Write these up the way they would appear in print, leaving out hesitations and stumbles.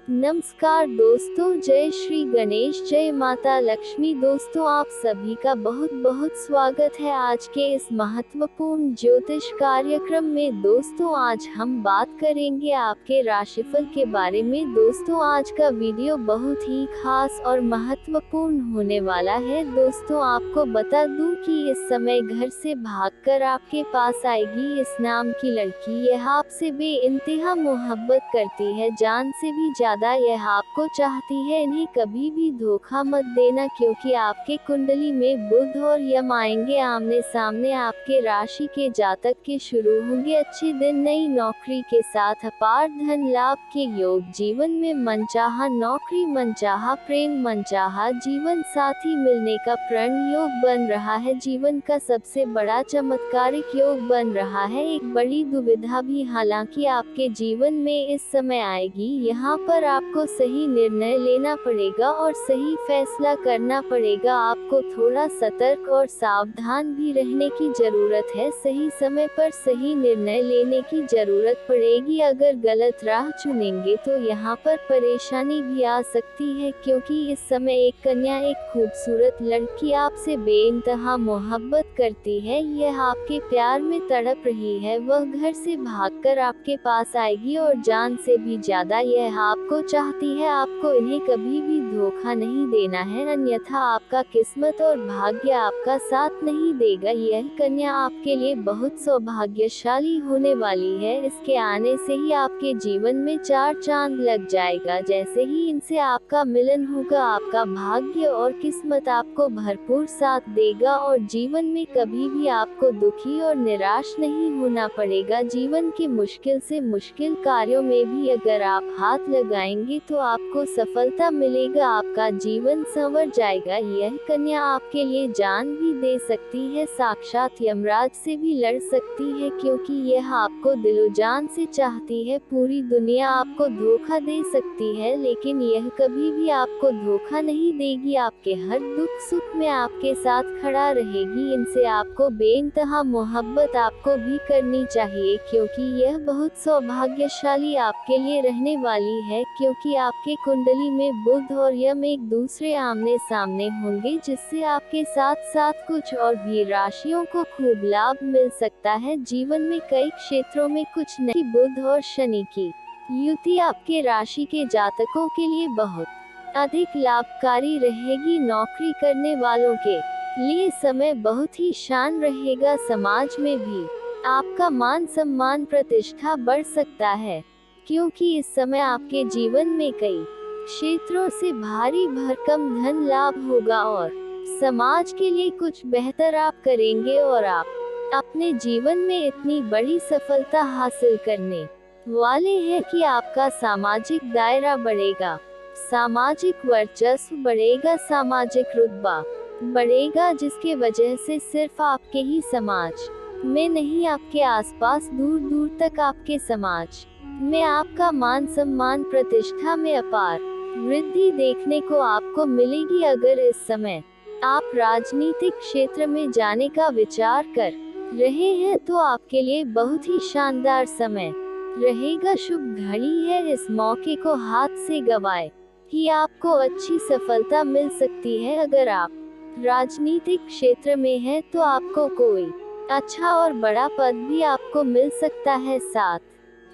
नमस्कार दोस्तों, जय श्री गणेश, जय माता लक्ष्मी। दोस्तों, आप सभी का बहुत बहुत स्वागत है आज के इस महत्वपूर्ण ज्योतिष कार्यक्रम में। दोस्तों, आज हम बात करेंगे आपके राशिफल के बारे में। दोस्तों, आज का वीडियो बहुत ही खास और महत्वपूर्ण होने वाला है। दोस्तों, आपको बता दूं कि इस समय घर से भागकर आपके पास आएगी इस नाम की लड़की। यह आपसे बेइंतहा मोहब्बत करती है, जान से भी ज्यादा यह आपको चाहती है। इन्हें कभी भी धोखा मत देना, क्योंकि आपके कुंडली में बुध और यम आएंगे आमने सामने। आपके राशि के जातक के शुरू होंगे अच्छे दिन। नई नौकरी के साथ अपार धन लाभ के योग, जीवन में मनचाहा नौकरी, मनचाहा प्रेम, मनचाहा जीवन साथी मिलने का प्रण योग बन रहा है। जीवन का सबसे बड़ा चमत्कारिक योग बन रहा है। एक बड़ी दुविधा भी हालांकि आपके जीवन में इस समय आएगी। यहाँ पर आपको सही निर्णय लेना पड़ेगा और सही फैसला करना पड़ेगा। आपको थोड़ा सतर्क और सावधान भी रहने की जरूरत है। सही समय पर सही निर्णय लेने की जरूरत पड़ेगी। अगर गलत राह चुनेंगे तो यहाँ पर परेशानी भी आ सकती है, क्योंकि इस समय एक कन्या, एक खूबसूरत लड़की आपसे बेइंतहा मोहब्बत करती है। यह आपके प्यार में तड़प रही है। वह घर से भागकर आपके पास आएगी और जान से भी ज्यादा यह आपको चाहती है। आपको इन्हें कभी भी धोखा नहीं देना है, अन्यथा आपका किस्मत और भाग्य आपका साथ नहीं देगा। यह कन्या आपके लिए बहुत सौभाग्यशाली होने वाली है। इसके आने से ही आपके जीवन में चार चांद लग जाएगा। जैसे ही इनसे आपका मिलन होगा, आपका भाग्य और किस्मत आपको भरपूर साथ देगा और जीवन में कभी भी आपको दुखी और निराश नहीं होना पड़ेगा। जीवन के मुश्किल से मुश्किल कार्यों में भी अगर आप हाथ लगाएंगे तो आपको सफलता मिलेगा। आपका जीवन संवर जाएगा। यह कन्या आपके लिए जान भी दे सकती है, साक्षात यमराज से भी लड़ सकती है, क्योंकि यह आपको दिलो जान से चाहती है। पूरी दुनिया आपको धोखा दे सकती है, लेकिन यह कभी भी आपको धोखा नहीं देगी। आपके हर दुख सुख में आपके साथ खड़ा रहेगी। इनसे आपको बेइंतहा मोहब्बत आपको भी करनी चाहिए, क्योंकि यह बहुत सौभाग्यशाली आपके लिए रहने वाली है। क्योंकि आपके कुंडली में बुध और यम एक दूसरे आमने सामने होंगे, जिससे आपके साथ साथ कुछ और भी राशियों को खूब लाभ मिल सकता है। जीवन में कई क्षेत्रों में कुछ नई बुध और शनि की युति आपके राशि के जातकों के लिए बहुत अधिक लाभकारी रहेगी। नौकरी करने वालों के लिए समय बहुत ही शान रहेगा। समाज में भी आपका मान सम्मान प्रतिष्ठा बढ़ सकता है, क्योंकि इस समय आपके जीवन में कई क्षेत्रों से भारी भरकम धन लाभ होगा और समाज के लिए कुछ बेहतर आप करेंगे। और आप अपने जीवन में इतनी बड़ी सफलता हासिल करने वाले हैं कि आपका सामाजिक दायरा बढ़ेगा, सामाजिक वर्चस्व बढ़ेगा, सामाजिक रुतबा बढ़ेगा, जिसके वजह से सिर्फ आपके ही समाज में नहीं, आपके आसपास दूर दूर तक आपके समाज में आपका मान सम्मान प्रतिष्ठा में अपार वृद्धि देखने को आपको मिलेगी। अगर इस समय आप राजनीतिक क्षेत्र में जाने का विचार कर रहे हैं तो आपके लिए बहुत ही शानदार समय रहेगा, शुभ घड़ी है। इस मौके को हाथ से गवाए ही आपको अच्छी सफलता मिल सकती है। अगर आप राजनीतिक क्षेत्र में हैं तो आपको कोई अच्छा और बड़ा पद भी आपको मिल सकता है। साथ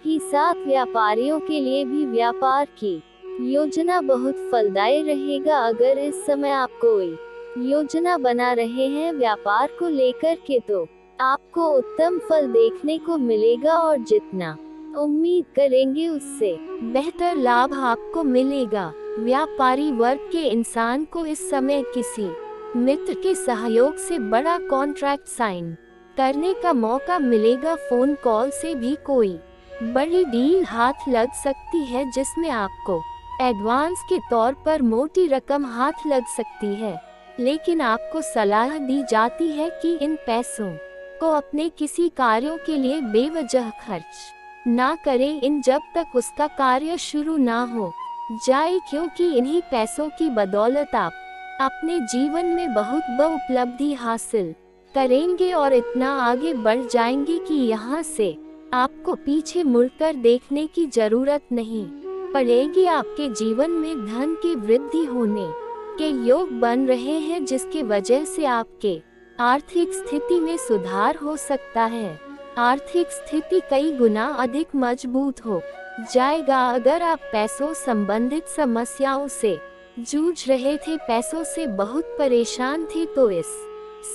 ही साथ व्यापारियों के लिए भी व्यापार की योजना बहुत फलदायी रहेगा। अगर इस समय आप कोई योजना बना रहे हैं व्यापार को लेकर के, तो आपको उत्तम फल देखने को मिलेगा और जितना उम्मीद करेंगे उससे बेहतर लाभ आपको मिलेगा। व्यापारी वर्ग के इंसान को इस समय किसी मित्र के सहयोग से बड़ा कॉन्ट्रैक्ट साइन करने का मौका मिलेगा। फोन कॉल से भी कोई बड़ी डील हाथ लग सकती है, जिसमें आपको एडवांस के तौर पर मोटी रकम हाथ लग सकती है। लेकिन आपको सलाह दी जाती है कि इन पैसों को अपने किसी कार्यों के लिए बेवजह खर्च ना करें, इन जब तक उसका कार्य शुरू ना हो जाए, क्योंकि इन्हीं पैसों की बदौलत आप अपने जीवन में बहुत बड़ी उपलब्धि हासिल करेंगे और इतना आगे बढ़ जाएंगे कि यहाँ से आपको पीछे मुड़कर देखने की जरूरत नहीं पड़ेगी। आपके जीवन में धन की वृद्धि होने के योग बन रहे हैं, जिसकी वजह से आपके आर्थिक स्थिति में सुधार हो सकता है। आर्थिक स्थिति कई गुना अधिक मजबूत हो जाएगा। अगर आप पैसों संबंधित समस्याओं से जूझ रहे थे, पैसों से बहुत परेशान थे, तो इस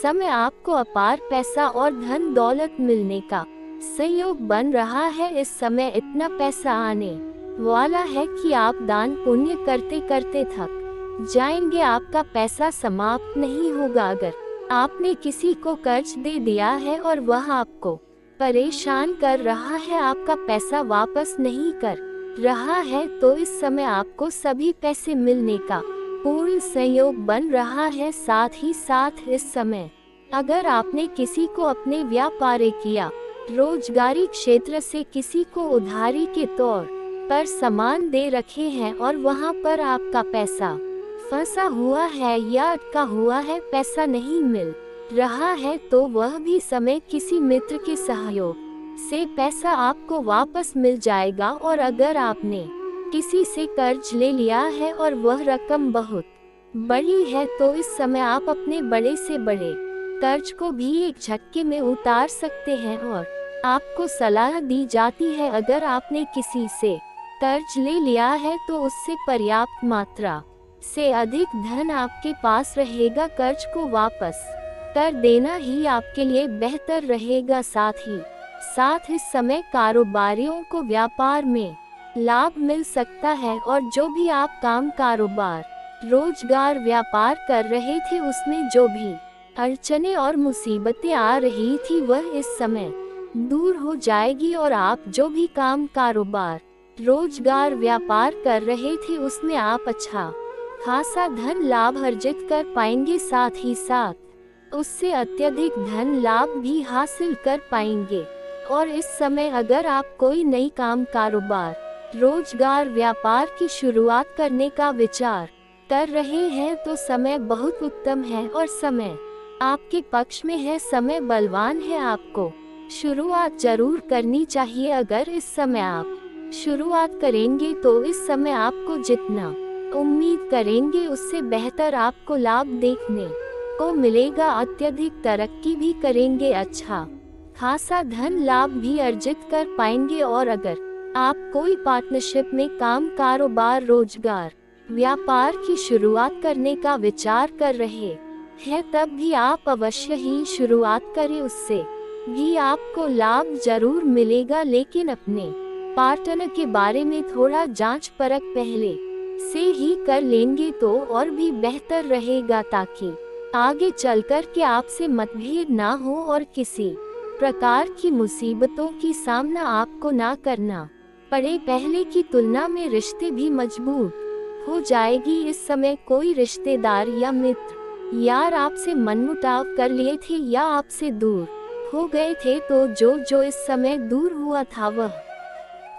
समय आपको अपार पैसा और धन दौलत मिलने का संयोग बन रहा है। इस समय इतना पैसा आने वाला है कि आप दान पुण्य करते करते थक जाएंगे। आपका पैसा समाप्त नहीं होगा। अगर आपने किसी को कर्ज दे दिया है और वह आपको परेशान कर रहा है, आपका पैसा वापस नहीं कर रहा है, तो इस समय आपको सभी पैसे मिलने का पूर्ण संयोग बन रहा है। साथ ही साथ इस समय अगर आपने किसी को अपने व्यापारिक या रोजगारी क्षेत्र से किसी को उधारी के तौर पर सामान दे रखे हैं और वहां पर आपका पैसा फंसा हुआ है या अटका हुआ है, पैसा नहीं मिल रहा है, तो वह भी समय किसी मित्र के सहयोग से पैसा आपको वापस मिल जाएगा। और अगर आपने किसी से कर्ज ले लिया है और वह रकम बहुत बड़ी है, तो इस समय आप अपने बड़े से बड़े कर्ज को भी एक झटके में उतार सकते हैं। और आपको सलाह दी जाती है, अगर आपने किसी से कर्ज ले लिया है तो उससे पर्याप्त मात्रा से अधिक धन आपके पास रहेगा। कर्ज को वापस कर देना ही आपके लिए बेहतर रहेगा। साथ ही साथ इस समय कारोबारियों को व्यापार में लाभ मिल सकता है, और जो भी आप काम कारोबार रोजगार व्यापार कर रहे थे, उसमें जो भी अड़चने और मुसीबतें आ रही थी, वह इस समय दूर हो जाएगी। और आप जो भी काम कारोबार रोजगार व्यापार कर रहे थे, उसमें आप अच्छा खासा धन लाभ अर्जित कर पाएंगे। साथ ही साथ उससे अत्यधिक धन लाभ भी हासिल कर पाएंगे। और इस समय अगर आप कोई नई काम कारोबार रोजगार व्यापार की शुरुआत करने का विचार कर रहे हैं, तो समय बहुत उत्तम है और समय आपके पक्ष में है, समय बलवान है। आपको शुरुआत जरूर करनी चाहिए। अगर इस समय आप शुरुआत करेंगे तो इस समय आपको जितना उम्मीद करेंगे उससे बेहतर आपको लाभ देखने को मिलेगा। अत्यधिक तरक्की भी करेंगे, अच्छा खासा धन लाभ भी अर्जित कर पाएंगे। और अगर आप कोई पार्टनरशिप में काम कारोबार रोजगार व्यापार की शुरुआत करने का विचार कर रहे हैं, तब भी आप अवश्य ही शुरुआत करें, उससे भी आपको लाभ जरूर मिलेगा। लेकिन अपने पार्टनर के बारे में थोड़ा जांच परख पहले से ही कर लेंगे तो और भी बेहतर रहेगा, ताकि आगे चलकर के आपसे मतभेद ना हो और किसी प्रकार की मुसीबतों की सामना आपको ना करना पड़े। पहले की तुलना में रिश्ते भी मजबूत हो जाएगी। इस समय कोई रिश्तेदार या मित्र यार आपसे मनमुटाव कर लिए थे या आपसे दूर हो गए थे, तो जो इस समय दूर हुआ था, वह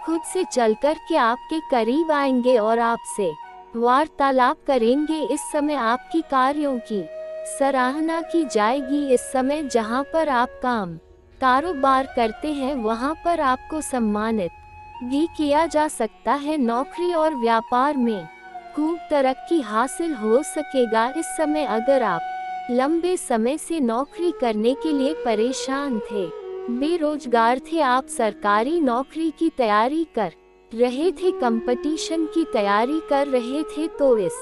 खुद से चलकर के आपके करीब आएंगे और आपसे वार्तालाप करेंगे। इस समय आपकी कार्यों की सराहना की जाएगी। इस समय जहां पर आप काम कारोबार करते हैं, वहां पर आपको सम्मानित भी किया जा सकता है। नौकरी और व्यापार में खूब तरक्की हासिल हो सकेगा। इस समय अगर आप लंबे समय से नौकरी करने के लिए परेशान थे, बेरोजगार थे, आप सरकारी नौकरी की तैयारी कर रहे थे, कंपटीशन की तैयारी कर रहे थे, तो इस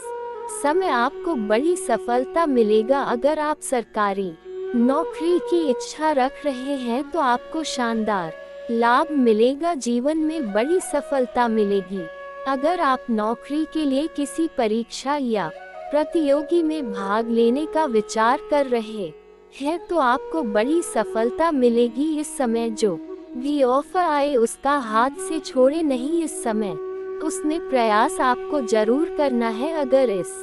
समय आपको बड़ी सफलता मिलेगा। अगर आप सरकारी नौकरी की इच्छा रख रहे हैं, तो आपको शानदार लाभ मिलेगा, जीवन में बड़ी सफलता मिलेगी। अगर आप नौकरी के लिए किसी परीक्षा या प्रतियोगी में भाग लेने का विचार कर रहे हैं, तो आपको बड़ी सफलता मिलेगी। इस समय जो भी ऑफर आए उसका हाथ से छोड़े नहीं, इस समय उसमें प्रयास आपको जरूर करना है। अगर इस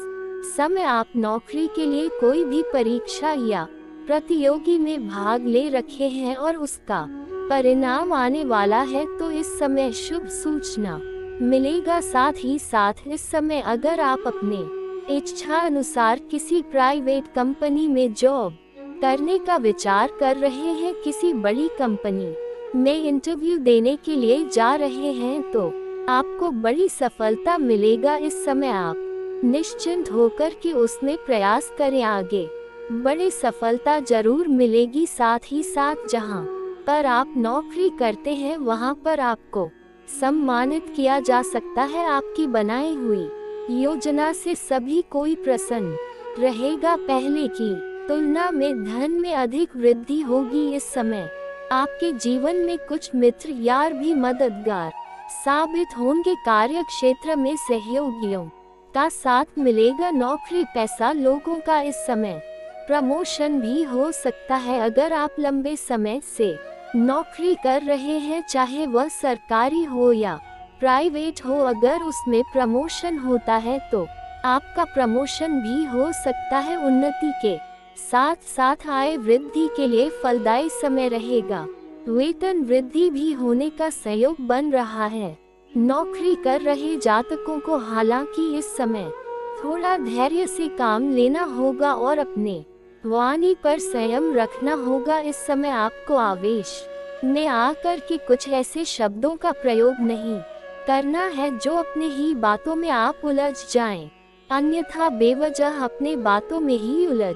समय आप नौकरी के लिए कोई भी परीक्षा या प्रतियोगी में भाग ले रखे हैं और उसका परिणाम आने वाला है, तो इस समय शुभ सूचना मिलेगा। साथ ही साथ इस समय अगर आप अपने इच्छा अनुसार किसी प्राइवेट कंपनी में जॉब करने का विचार कर रहे हैं, किसी बड़ी कंपनी में इंटरव्यू देने के लिए जा रहे हैं, तो आपको बड़ी सफलता मिलेगा इस समय। आप निश्चिंत होकर कि उसमें प्रयास करें आगे। बड़ी सफलता जरूर मिलेगी। साथ ही साथ जहां पर आप नौकरी करते हैं वहां पर आपको सम्मानित किया जा सकता है। आपकी बनाई हुई योजना से सभी कोई प्रसन्न रहेगा। पहले की तुलना में धन में अधिक वृद्धि होगी इस समय। आपके जीवन में कुछ मित्र यार भी मददगार साबित होंगे। कार्य क्षेत्र में सहयोगियों का साथ मिलेगा। नौकरी पैसा लोगों का इस समय प्रमोशन भी हो सकता है। अगर आप लंबे समय से नौकरी कर रहे हैं, चाहे वह सरकारी हो या प्राइवेट हो, अगर उसमें प्रमोशन होता है तो आपका प्रमोशन भी हो सकता है। उन्नति के साथ साथ आय वृद्धि के लिए फलदायी समय रहेगा। वेतन वृद्धि भी होने का संयोग बन रहा है। नौकरी कर रहे जातकों को हालांकि इस समय थोड़ा धैर्य से काम लेना होगा और अपने वाणी पर संयम रखना होगा। इस समय आपको आवेश में आकर के कुछ ऐसे शब्दों का प्रयोग नहीं करना है जो अपने ही बातों में आप उलझ जाएं, अन्यथा बेवजह अपने बातों में ही उलझ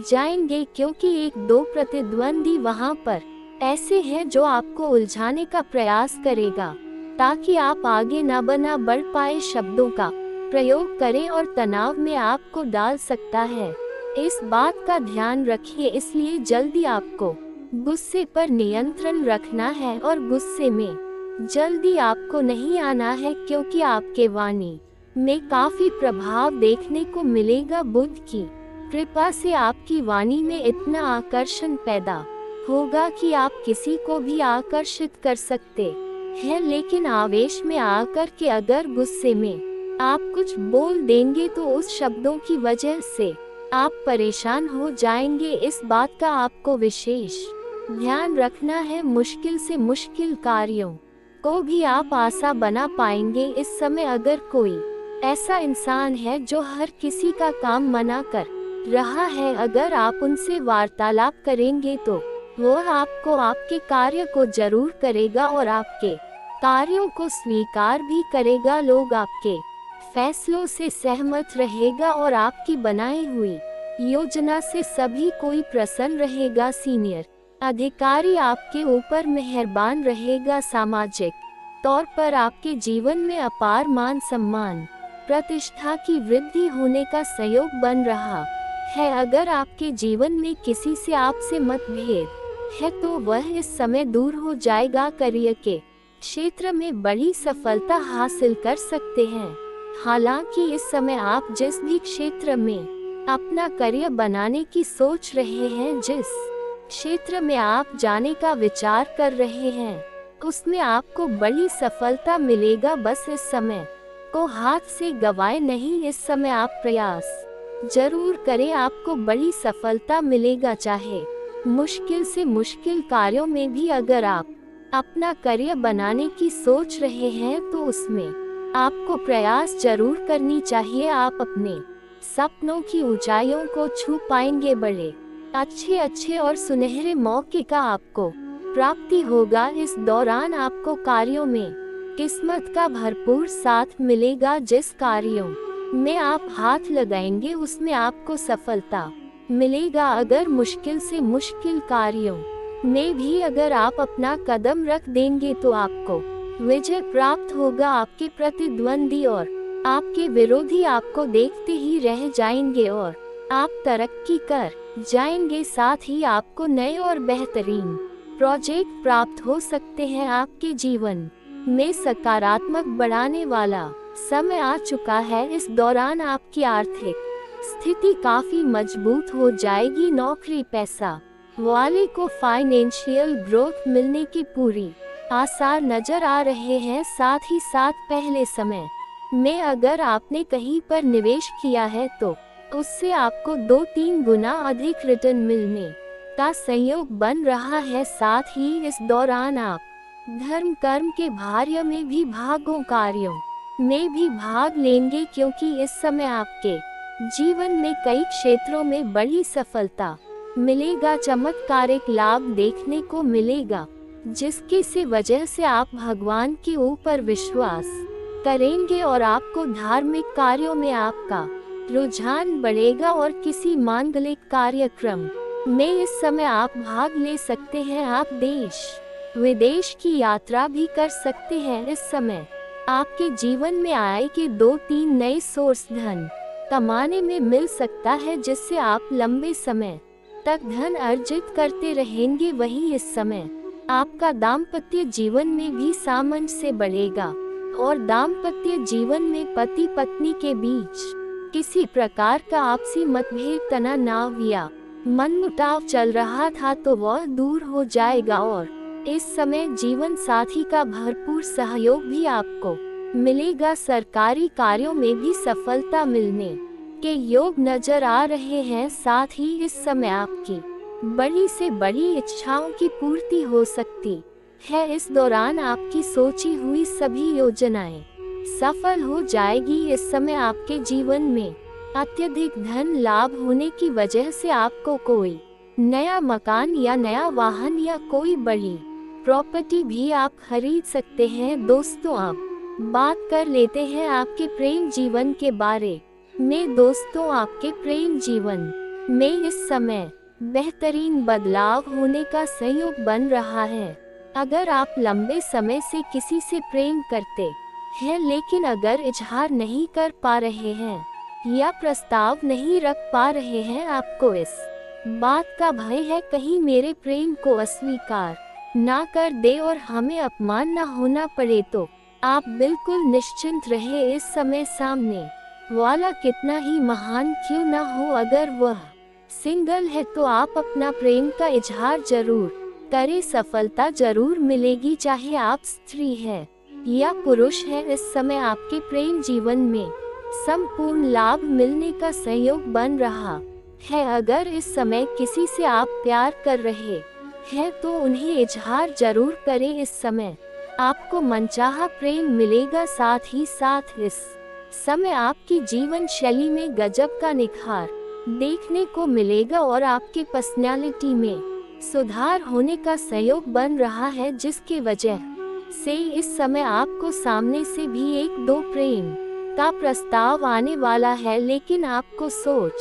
जाएंगे, क्योंकि एक दो प्रतिद्वंदी वहां पर ऐसे हैं जो आपको उलझाने का प्रयास करेगा ताकि आप आगे न बढ़ पाए। शब्दों का प्रयोग करें और तनाव में आपको डाल सकता है। इस बात का ध्यान रखिए। इसलिए जल्दी आपको गुस्से पर नियंत्रण रखना है और गुस्से में जल्दी आपको नहीं आना है, क्योंकि आपके वाणी में काफी प्रभाव देखने को मिलेगा। बुध की कृपा से आपकी वाणी में इतना आकर्षण पैदा होगा कि आप किसी को भी आकर्षित कर सकते हैं। लेकिन आवेश में आकर के अगर गुस्से में आप कुछ बोल देंगे तो उस शब्दों की वजह से आप परेशान हो जाएंगे। इस बात का आपको विशेष ध्यान रखना है। मुश्किल से मुश्किल कार्यों को भी आप आसान बना पाएंगे इस समय। अगर कोई ऐसा इंसान है जो हर किसी का काम मना कर रहा है, अगर आप उनसे वार्तालाप करेंगे तो वह आपको आपके कार्य को जरूर करेगा और आपके कार्यों को स्वीकार भी करेगा। लोग आपके फैसलों से सहमत रहेगा और आपकी बनाई हुई योजना से सभी कोई प्रसन्न रहेगा। सीनियर अधिकारी आपके ऊपर मेहरबान रहेगा। सामाजिक तौर पर आपके जीवन में अपार मान सम्मान प्रतिष्ठा की वृद्धि होने का संयोग बन रहा है। अगर आपके जीवन में किसी से आपसे मतभेद है तो वह इस समय दूर हो जाएगा। करियर के क्षेत्र में बड़ी सफलता हासिल कर सकते हैं। हालांकि इस समय आप जिस भी क्षेत्र में अपना करियर बनाने की सोच रहे हैं, जिस क्षेत्र में आप जाने का विचार कर रहे हैं, उसमें आपको बड़ी सफलता मिलेगा। बस इस समय को हाथ से गवाए नहीं। इस समय आप प्रयास जरूर करें, आपको बड़ी सफलता मिलेगा। चाहे मुश्किल से मुश्किल कार्यों में भी अगर आप अपना करियर बनाने की सोच रहे हैं तो उसमें आपको प्रयास जरूर करनी चाहिए। आप अपने सपनों की ऊंचाइयों को छू पाएंगे। बड़े अच्छे और सुनहरे मौके का आपको प्राप्ति होगा। इस दौरान आपको कार्यों में किस्मत का भरपूर साथ मिलेगा। जिस कार्यों में आप हाथ लगाएंगे उसमें आपको सफलता मिलेगा। अगर मुश्किल से मुश्किल कार्यों में भी अगर आप अपना कदम रख देंगे तो आपको विजय प्राप्त होगा। आपके प्रतिद्वंदी और आपके विरोधी आपको देखते ही रह जाएंगे और आप तरक्की कर जाएंगे। साथ ही आपको नए और बेहतरीन प्रोजेक्ट प्राप्त हो सकते हैं। आपके जीवन में सकारात्मक बढ़ाने वाला समय आ चुका है। इस दौरान आपकी आर्थिक स्थिति काफी मजबूत हो जाएगी। नौकरी पैसा वाले को फाइनेंशियल ग्रोथ मिलने की पूरी आसार नजर आ रहे हैं। साथ ही साथ पहले समय में अगर आपने कहीं पर निवेश किया है तो उससे आपको 2-3 गुना अधिक रिटर्न मिलने का संयोग बन रहा है। साथ ही इस दौरान आप धर्म कर्म के कार्य में भी कार्यों में भी भाग लेंगे, क्योंकि इस समय आपके जीवन में कई क्षेत्रों में बड़ी सफलता मिलेगा। चमत्कारिक लाभ देखने को मिलेगा। जिसकी से वजह से आप भगवान के ऊपर विश्वास करेंगे और आपको धार्मिक कार्यों में आपका रुझान बढ़ेगा और किसी मांगलिक कार्यक्रम में इस समय आप भाग ले सकते हैं। आप देश विदेश की यात्रा भी कर सकते हैं। इस समय आपके जीवन में आय के 2-3 नए सोर्स धन कमाने में मिल सकता है, जिससे आप लंबे समय तक धन अर्जित करते रहेंगे। वहीं इस समय आपका दाम्पत्य जीवन में भी सामंजस्य बढ़ेगा और दाम्पत्य जीवन में पति पत्नी के बीच किसी प्रकार का आपसी मतभेद, तनाव या मनमुटाव चल रहा था तो वह दूर हो जाएगा और इस समय जीवन साथी का भरपूर सहयोग भी आपको मिलेगा। सरकारी कार्यों में भी सफलता मिलने के योग नजर आ रहे हैं। साथ ही इस समय आपकी बड़ी से बड़ी इच्छाओं की पूर्ति हो सकती है। इस दौरान आपकी सोची हुई सभी योजनाएं सफल हो जाएगी। इस समय आपके जीवन में अत्यधिक धन लाभ होने की वजह से आपको कोई नया मकान या नया वाहन या कोई बड़ी प्रॉपर्टी भी आप खरीद सकते हैं। दोस्तों, अब बात कर लेते हैं आपके प्रेम जीवन के बारे में। दोस्तों, आपके प्रेम जीवन में इस समय बेहतरीन बदलाव होने का संयोग बन रहा है। अगर आप लंबे समय से किसी से प्रेम करते हैं लेकिन अगर इजहार नहीं कर पा रहे हैं या प्रस्ताव नहीं रख पा रहे हैं, आपको इस बात का भय है कहीं मेरे प्रेम को अस्वीकार ना कर दे और हमें अपमान ना होना पड़े, तो आप बिल्कुल निश्चिंत रहे। इस समय सामने वाला कितना ही महान क्यों ना हो, अगर वह सिंगल है तो आप अपना प्रेम का इजहार जरूर करें। सफलता जरूर मिलेगी, चाहे आप स्त्री है या पुरुष है। इस समय आपके प्रेम जीवन में संपूर्ण लाभ मिलने का संयोग बन रहा है। अगर इस समय किसी से आप प्यार कर रहे हैं तो उन्हें इजहार जरूर करें। इस समय आपको मनचाहा प्रेम मिलेगा। साथ ही साथ इस समय आपकी जीवन शैली में गजब का निखार देखने को मिलेगा और आपके पर्सनालिटी में सुधार होने का संयोग बन रहा है, जिसकी वजह से इस समय आपको सामने से भी 1-2 प्रेम का प्रस्ताव आने वाला है, लेकिन आपको सोच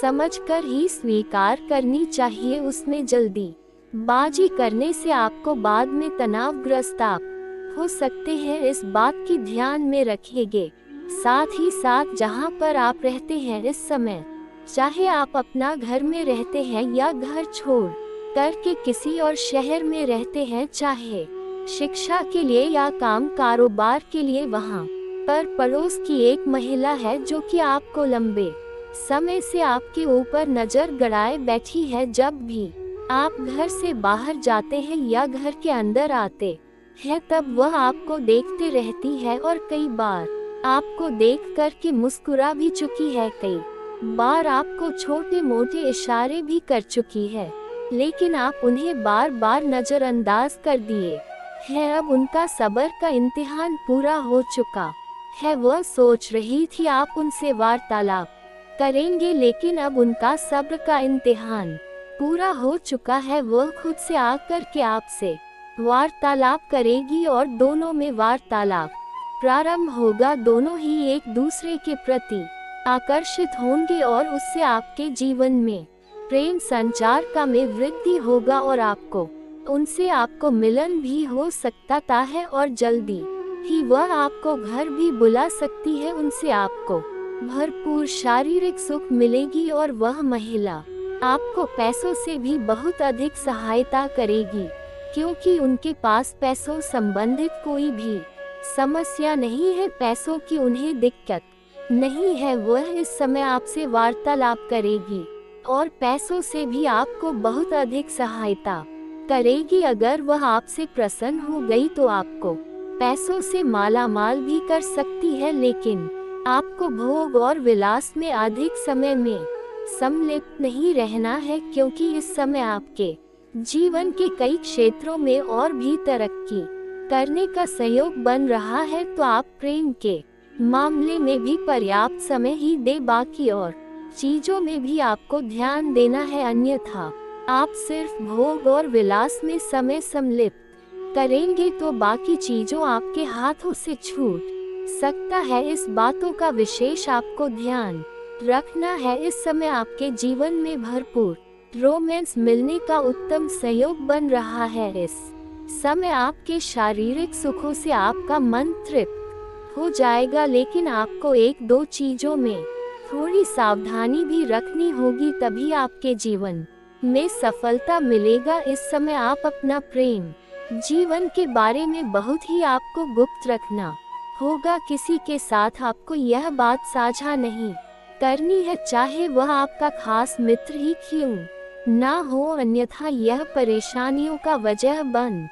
समझकर ही स्वीकार करनी चाहिए। उसमें जल्दी बाजी करने से आपको बाद में तनावग्रस्त आप हो सकते हैं, इस बात की ध्यान में रखिएगा। साथ ही साथ जहां पर आप रहते हैं इस समय, चाहे आप अपना घर में रहते हैं या घर छोड़ करके किसी और शहर में रहते हैं, चाहे शिक्षा के लिए या काम कारोबार के लिए, वहां पर पड़ोस की एक महिला है जो कि आपको लंबे समय से आपके ऊपर नजर गड़ाए बैठी है। जब भी आप घर से बाहर जाते हैं या घर के अंदर आते हैं तब वह आपको देखते रहती है और कई बार आपको देख कर के मुस्कुरा भी चुकी है। कई बार आपको छोटे मोटे इशारे भी कर चुकी है, लेकिन आप उन्हें बार बार नजरअंदाज कर दिए हैं। अब उनका सब्र का इम्तिहान पूरा हो चुका है। वह सोच रही थी आप उनसे वार्तालाप करेंगे, लेकिन अब उनका सब्र का इम्तिहान पूरा हो चुका है। वह खुद से आकर के आपसे वार्तालाप करेगी और दोनों में वार्तालाप प्रारंभ होगा। दोनों ही एक दूसरे के प्रति आकर्षित होंगे और उससे आपके जीवन में प्रेम संचार का में वृद्धि होगा और उनसे आपको मिलन भी हो सकता है और जल्दी ही वह आपको घर भी बुला सकती है। उनसे आपको भरपूर शारीरिक सुख मिलेगी और वह महिला आपको पैसों से भी बहुत अधिक सहायता करेगी, क्योंकि उनके पास पैसों संबंधित कोई भी समस्या नहीं है, पैसों की उन्हें दिक्कत नहीं है। वह इस समय आपसे वार्तालाप करेगी और पैसों से भी आपको बहुत अधिक सहायता करेगी। अगर वह आपसे प्रसन्न हो गई तो आपको पैसों से मालामाल भी कर सकती है, लेकिन आपको भोग और विलास में अधिक समय में सम्मिलित नहीं रहना है, क्योंकि इस समय आपके जीवन के कई क्षेत्रों में और भी तरक्की करने का संयोग बन रहा है। तो आप प्रेम के मामले में भी पर्याप्त समय ही दे, बाकी और चीजों में भी आपको ध्यान देना है, अन्यथा आप सिर्फ भोग और विलास में समय सम्मिलित करेंगे तो बाकी चीजों आपके हाथों से छूट सकता है। इस बातों का विशेष आपको ध्यान रखना है। इस समय आपके जीवन में भरपूर रोमांस मिलने का उत्तम संयोग बन रहा है। इस समय आपके शारीरिक सुखों से आपका मन तृप्त हो जाएगा, लेकिन आपको एक दो चीजों में थोड़ी सावधानी भी रखनी होगी, तभी आपके जीवन में सफलता मिलेगा। इस समय आप अपना प्रेम जीवन के बारे में बहुत ही आपको गुप्त रखना होगा। किसी के साथ आपको यह बात साझा नहीं करनी है, चाहे वह आपका खास मित्र ही क्यों ना हो, अन्यथा यह परेशानियों का वजह बन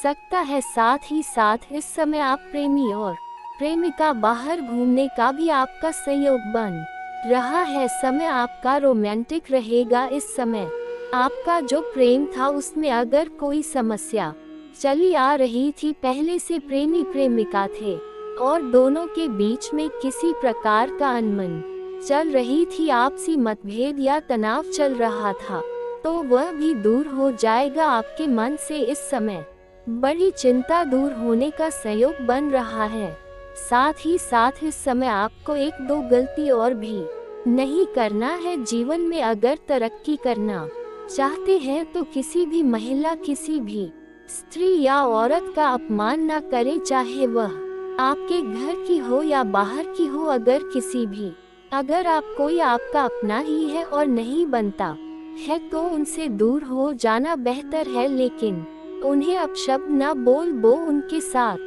सकता है। साथ ही साथ इस समय आप प्रेमी और प्रेमिका बाहर घूमने का भी आपका संयोग बन रहा है। समय आपका रोमांटिक रहेगा। इस समय आपका जो प्रेम था उसमें अगर कोई समस्या चली आ रही थी, पहले से प्रेमी प्रेमिका थे और दोनों के बीच में किसी प्रकार का अनबन चल रही थी, आपसी मतभेद या तनाव चल रहा था, तो वह भी दूर हो जाएगा। आपके मन से इस समय बड़ी चिंता दूर होने का संयोग बन रहा है। साथ ही साथ इस समय आपको एक दो गलती और भी नहीं करना है। जीवन में अगर तरक्की करना चाहते हैं तो किसी भी महिला, किसी भी स्त्री या औरत का अपमान न करें, चाहे वह आपके घर की हो या बाहर की हो। अगर आप कोई आपका अपना ही है और नहीं बनता है तो उनसे दूर हो जाना बेहतर है, लेकिन उन्हें अपशब्द न बोल उनके साथ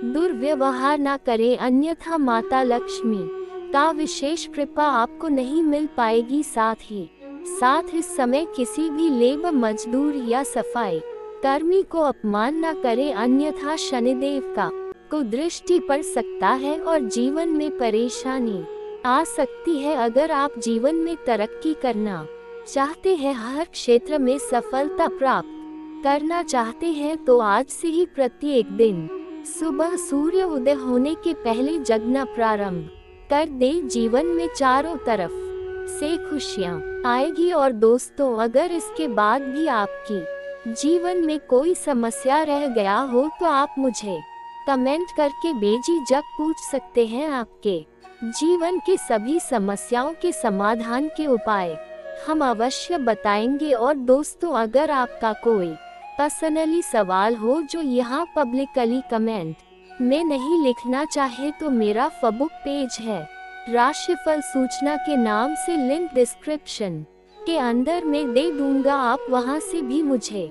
दुर्व्यवहार न करें, अन्यथा माता लक्ष्मी का विशेष कृपा आपको नहीं मिल पाएगी। साथ ही साथ इस समय किसी भी लेबर, मजदूर या सफाई कर्मी को अपमान न करें, अन्यथा शनिदेव का को दृष्टि पड़ सकता है और जीवन में परेशानी आ सकती है। अगर आप जीवन में तरक्की करना चाहते हैं, हर क्षेत्र में सफलता प्राप्त करना चाहते हैं, तो आज से ही प्रत्येक दिन सुबह सूर्य उदय होने के पहले जगना प्रारंभ कर दे। जीवन में चारों तरफ से खुशियाँ आएगी। और दोस्तों, अगर इसके बाद भी आपकी जीवन में कोई समस्या रह गया हो तो आप मुझे कमेंट करके बेझिझक पूछ सकते हैं। आपके जीवन के सभी समस्याओं के समाधान के उपाय हम अवश्य बताएंगे। और दोस्तों, अगर आपका कोई पर्सनली सवाल हो जो यहाँ पब्लिकली कमेंट में नहीं लिखना चाहे, तो मेरा फेसबुक पेज है राशिफल सूचना के नाम से, लिंक डिस्क्रिप्शन के अंदर में दे दूंगा। आप वहां से भी मुझे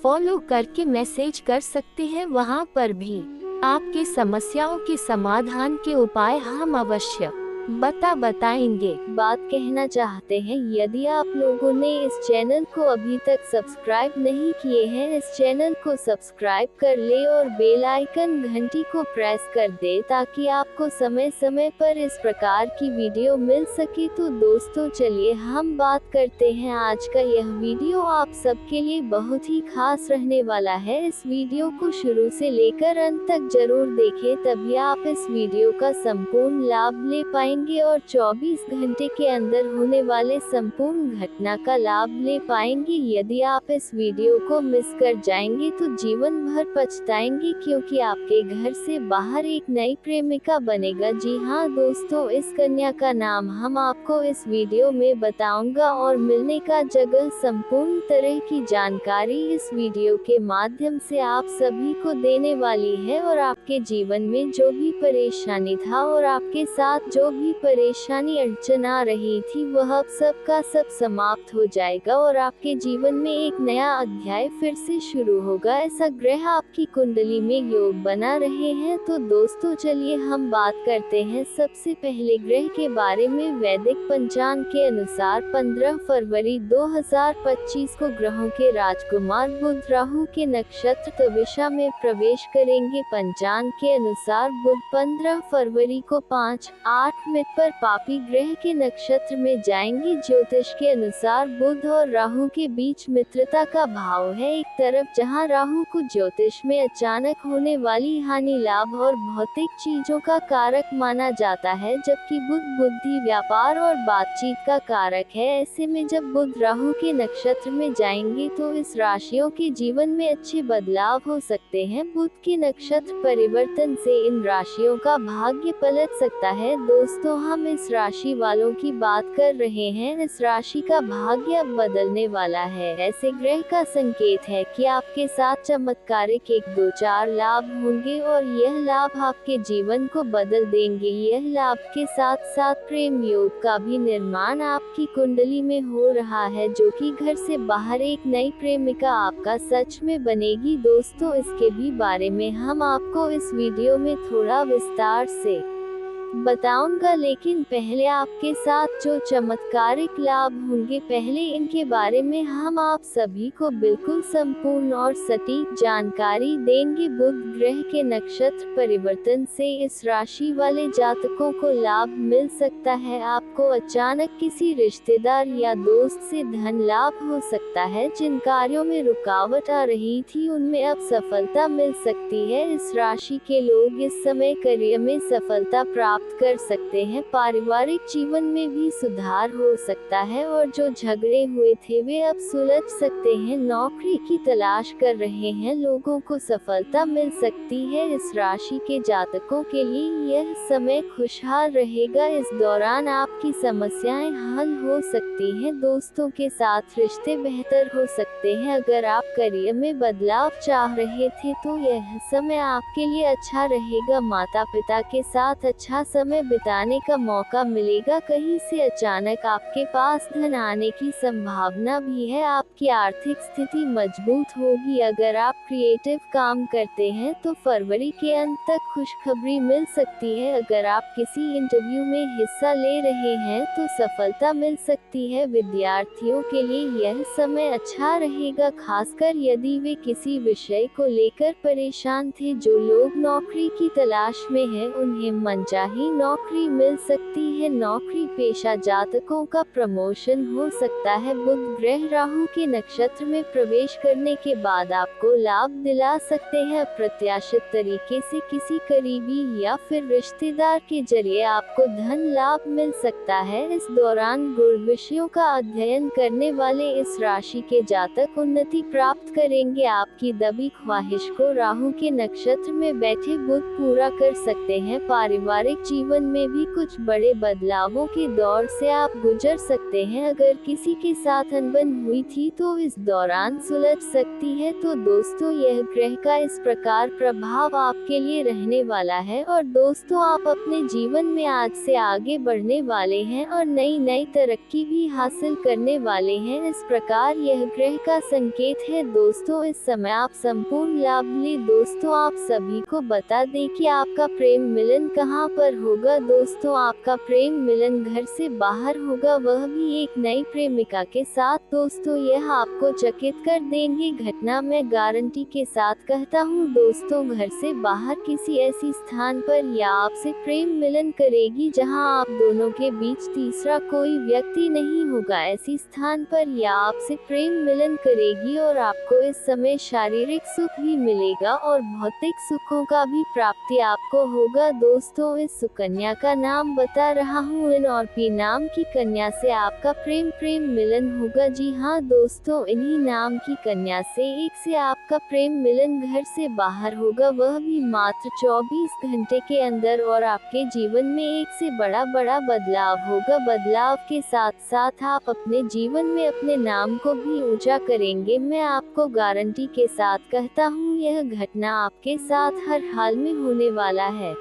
फॉलो करके मैसेज कर सकते हैं। वहां पर भी आपके समस्याओं के समाधान के उपाय हम अवश्य बताएंगे। बात कहना चाहते हैं, यदि आप लोगों ने इस चैनल को अभी तक सब्सक्राइब नहीं किए हैं, इस चैनल को सब्सक्राइब कर ले और बेल आइकन घंटी को प्रेस कर दे, ताकि आपको समय समय पर इस प्रकार की वीडियो मिल सके। तो दोस्तों, चलिए हम बात करते हैं। आज का यह वीडियो आप सबके लिए बहुत ही खास रहने वाला है। इस वीडियो को शुरू से लेकर अंत तक जरूर देखें, तभी आप इस वीडियो का संपूर्ण लाभ ले पाएंगे और 24 घंटे के अंदर होने वाले संपूर्ण घटना का लाभ ले पाएंगे। यदि आप इस वीडियो को मिस कर जाएंगे तो जीवन भर पछताएंगे, क्योंकि आपके घर से बाहर एक नई प्रेमिका बनेगा। जी हाँ दोस्तों, इस कन्या का नाम हम आपको इस वीडियो में बताऊंगा और मिलने का जगह, संपूर्ण तरह की जानकारी इस वीडियो के माध्यम से आप सभी को देने वाली है। और आपके जीवन में जो भी परेशानी था और आपके साथ जो भी परेशानी अड़चन आ रही थी, वह अब सब का सब समाप्त हो जाएगा और आपके जीवन में एक नया अध्याय फिर से शुरू होगा। ऐसा ग्रह आपकी कुंडली में योग बना रहे हैं। तो दोस्तों, चलिए हम बात करते हैं सबसे पहले ग्रह के बारे में। वैदिक पंचांग के अनुसार 15 फरवरी 2025 को ग्रहों के राजकुमार बुध राहु के नक्षत्र तविषा में प्रवेश करेंगे। पंचांग के अनुसार बुध 15 फरवरी को 5, 8, मिट पर पापी ग्रह के नक्षत्र में जाएंगे। ज्योतिष के अनुसार बुध और राहु के बीच मित्रता का भाव है। एक तरफ जहां राहु को ज्योतिष में अचानक होने वाली हानि, लाभ और भौतिक चीजों का कारक माना जाता है, जबकि बुध बुद्धि, व्यापार और बातचीत का कारक है। ऐसे में जब बुध राहु के नक्षत्र में जाएंगे तो इस राशियों के जीवन में अच्छे बदलाव हो सकते हैं। बुध के नक्षत्र परिवर्तन से इन राशियों का भाग्य पलट सकता है। दोस्तों, हम इस राशि वालों की बात कर रहे हैं। इस राशि का भाग्य अब बदलने वाला है। ऐसे ग्रह का संकेत है कि आपके साथ चमत्कारिक 1-2-4 लाभ होंगे और यह लाभ आपके जीवन को बदल देंगे। यह लाभ के साथ साथ प्रेम योग का भी निर्माण आपकी कुंडली में हो रहा है, जो कि घर से बाहर एक नई प्रेमिका आपका सच में बनेगी। दोस्तों, इसके भी बारे में हम आपको इस वीडियो में थोड़ा विस्तार से बताऊंगा, लेकिन पहले आपके साथ जो चमत्कारिक लाभ होंगे, पहले इनके बारे में हम आप सभी को बिल्कुल संपूर्ण और सटीक जानकारी देंगे। बुध ग्रह के नक्षत्र परिवर्तन से इस राशि वाले जातकों को लाभ मिल सकता है। आपको अचानक किसी रिश्तेदार या दोस्त से धन लाभ हो सकता है। जिन कार्यों में रुकावट आ रही थी, उनमें अब सफलता मिल सकती है। इस राशि के लोग इस समय करियर में सफलता प्राप्त कर सकते हैं। पारिवारिक जीवन में भी सुधार हो सकता है और जो झगड़े हुए थे वे अब सुलझ सकते हैं। नौकरी की तलाश कर रहे हैं लोगों को सफलता मिल सकती है। इस राशि के जातकों के लिए यह समय खुशहाल रहेगा। इस दौरान आपकी समस्याएं हल हो सकती हैं। दोस्तों के साथ रिश्ते बेहतर हो सकते हैं। अगर आप करियर में बदलाव चाह रहे थे तो यह समय आपके लिए अच्छा रहेगा। माता पिता के साथ अच्छा समय बिताने का मौका मिलेगा। कहीं से अचानक आपके पास धन आने की संभावना भी है। आपकी आर्थिक स्थिति मजबूत होगी। अगर आप क्रिएटिव काम करते हैं तो फरवरी के अंत तक खुशखबरी मिल सकती है। अगर आप किसी इंटरव्यू में हिस्सा ले रहे हैं तो सफलता मिल सकती है। विद्यार्थियों के लिए यह समय अच्छा रहेगा, खासकर यदि वे किसी विषय को लेकर परेशान थे। जो लोग नौकरी की तलाश में हैं, उन्हें मनचाही नौकरी मिल सकती है। नौकरी पेशा जातकों का प्रमोशन हो सकता है। बुध ग्रह राहु के नक्षत्र में प्रवेश करने के बाद आपको लाभ दिला सकते हैं। अप्रत्याशित तरीके से किसी करीबी या फिर रिश्तेदार के जरिए आपको धन लाभ मिल सकता है। इस दौरान गुण विषयों का अध्ययन करने वाले इस राशि के जातक उन्नति प्राप्त करेंगे। आपकी दबी ख्वाहिश को राहु के नक्षत्र में बैठे बुध पूरा कर सकते हैं। पारिवारिक जीवन में भी कुछ बड़े बदलावों के दौर से आप गुजर सकते हैं। अगर किसी के साथ अनबन हुई थी तो इस दौरान सुलझ सकती है। तो दोस्तों, यह ग्रह का इस प्रकार प्रभाव आपके लिए रहने वाला है। और दोस्तों, आप अपने जीवन में आज से आगे बढ़ने वाले हैं और नई तरक्की भी हासिल करने वाले हैं। इस प्रकार यह ग्रह का संकेत है। दोस्तों, इस समय आप संपूर्ण लाभ लें। दोस्तों, आप सभी को बता दें कि आपका प्रेम मिलन कहां पर होगा। दोस्तों, आपका प्रेम मिलन घर से बाहर होगा, वह भी एक नई प्रेमिका के साथ। दोस्तों, यह आपको चकित कर देंगे घटना मैं गारंटी के साथ कहता हूँ। दोस्तों, घर से बाहर किसी ऐसी स्थान पर या आपसे प्रेम मिलन करेगी जहां आप दोनों के बीच तीसरा कोई व्यक्ति नहीं होगा। ऐसी स्थान पर या आपसे प्रेम मिलन करेगी और आपको इस समय शारीरिक सुख भी मिलेगा और भौतिक सुखों का भी प्राप्ति आपको होगा। दोस्तों, इस सुकन्या का नाम बता रहा हूँ। एन और पी नाम की कन्या से आपका प्रेम मिलन होगा। जी हाँ दोस्तों, इन्हीं नाम की कन्या से आपका प्रेम मिलन घर से बाहर होगा, वह भी मात्र 24 घंटे के अंदर। और आपके जीवन में एक से बड़ा बदलाव होगा। बदलाव के साथ साथ आप अपने जीवन में अपने नाम को भी ऊंचा करेंगे। मैं आपको गारंटी के साथ कहता हूँ, यह घटना आपके साथ हर हाल में होने वाला है।